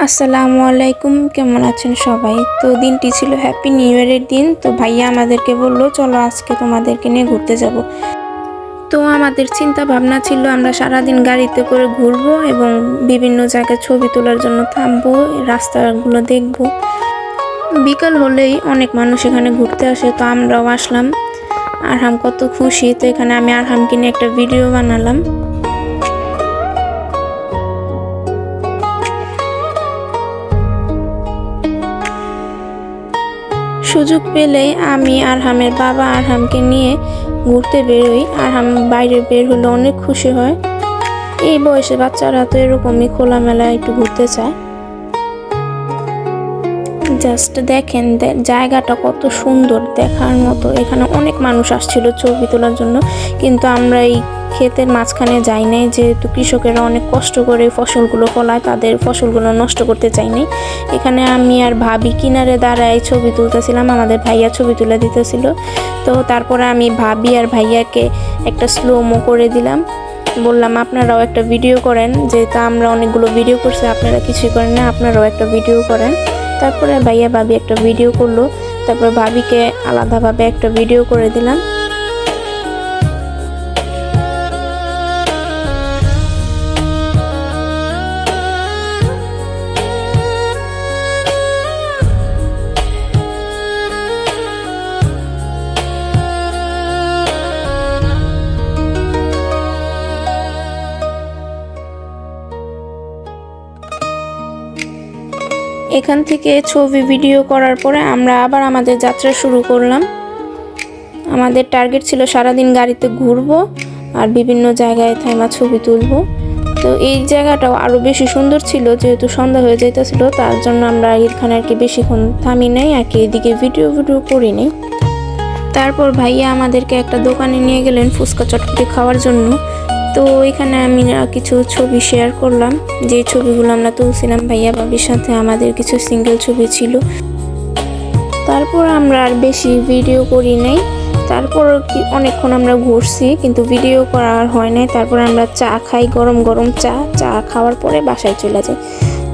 আসসালামু আলাইকুম, কেমন আছেন সবাই? তো দিনটি ছিল হ্যাপি নিউ ইয়ারের দিন। তো ভাইয়া আমাদেরকে বলল চলো আজকে তোমাদেরকে নিয়ে ঘুরতে যাব। তো আমাদের চিন্তা ভাবনা ছিল আমরা সারাদিন গাড়িতে করে ঘুরবো এবং বিভিন্ন জায়গায় ছবি তোলার জন্য থামবো, রাস্তাগুলো দেখবো। বিকাল হলেই অনেক মানুষ এখানে ঘুরতে আসে, তো আমরাও আসলাম। আরহাম কত খুশি, তো এখানে আমি আরহামকে নিয়ে একটা ভিডিও বানালাম। সুযোগ পেলেই আমি আরহামের বাবা আরহামকে নিয়ে ঘুরতে বেরোই। আরহাম বাইরে বের হলে অনেক খুশি হয়। এই বয়সে বাচ্চারা তো এরকমই খোলামেলা একটু ঘুরতে চায়। জাস্ট দেখেন জায়গাটা কত সুন্দর, দেখার মতো। এখানে অনেক মানুষ আসছিল ছবি তোলার জন্য, কিন্তু আমরা এই ক্ষেতের মাঝখানে যাই নাই, যেহেতু কৃষকেরা অনেক কষ্ট করে ফসলগুলো ফলায়, তাদের ফসলগুলো নষ্ট করতে চাই নাই। এখানে আমি আর ভাবি কিনারে দাঁড়ায় ছবি তুলতেছিলাম, আমাদের ভাইয়া ছবি তুলে দিতেছিল। তো তারপরে আমি ভাবি আর ভাইয়াকে একটা স্লোমো করে দিলাম, বললাম আপনারাও একটা ভিডিও করেন, যেহেতু আমরা অনেকগুলো ভিডিও করছি, আপনারা কিছুই করেন না, আপনারাও একটা ভিডিও করেন। তারপরে ভাইয়া ভাবি একটা ভিডিও করলো, তারপর ভাবিকে আলাদাভাবে একটা ভিডিও করে দিলাম। এখান থেকে ছবি ভিডিও করার পরে আমরা আবার আমাদের যাত্রা শুরু করলাম। আমাদের টার্গেট ছিল সারাদিন গাড়িতে ঘুরবো আর বিভিন্ন জায়গায় থাইমা ছবি তুলবো। তো এই জায়গাটাও আরও বেশি সুন্দর ছিল, যেহেতু সন্ধ্যা হয়ে যাইতেছিল, তার জন্য আমরা এখানে আর কি বেশিক্ষণ থামি নাই আর কি, এদিকে ভিডিও করি নাই। তারপর ভাইয়া আমাদেরকে একটা দোকানে নিয়ে গেলেন ফুচকা চটপটি খাওয়ার জন্য। তো এখানে আমি কিছু ছবি শেয়ার করলাম, যে ছবিগুলো আমরা তুলছিলাম ভাইয়া ভাবির সাথে, আমাদের কিছু সিঙ্গেল ছবি ছিল। তারপর আমরা আর বেশি ভিডিও করি নাই। তারপর অনেকক্ষণ আমরা ঘুরছি, কিন্তু ভিডিও করা আর হয় নাই। তারপর আমরা চা খাই, গরম গরম চা খাওয়ার পরে বাসায় চলে যাই।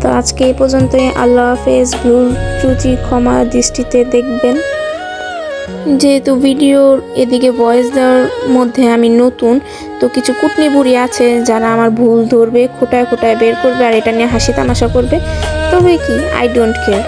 তো আজকে এই পর্যন্তই। আল্লাহ হাফেজ। ভুল ত্রুটি ক্ষমা দৃষ্টিতে দেখবেন। যেহেতু ভিডিওর এদিকে ভয়েস দেওয়ার মধ্যে আমি নতুন, তো কিছু কুটনি বুড়ি আছে যারা আমার ভুল ধরবে, খোটায় খোটায় বের করবে আর এটা নিয়ে হাসি তামাশা করবে, তবে কি আই ডোন্ট কেয়ার।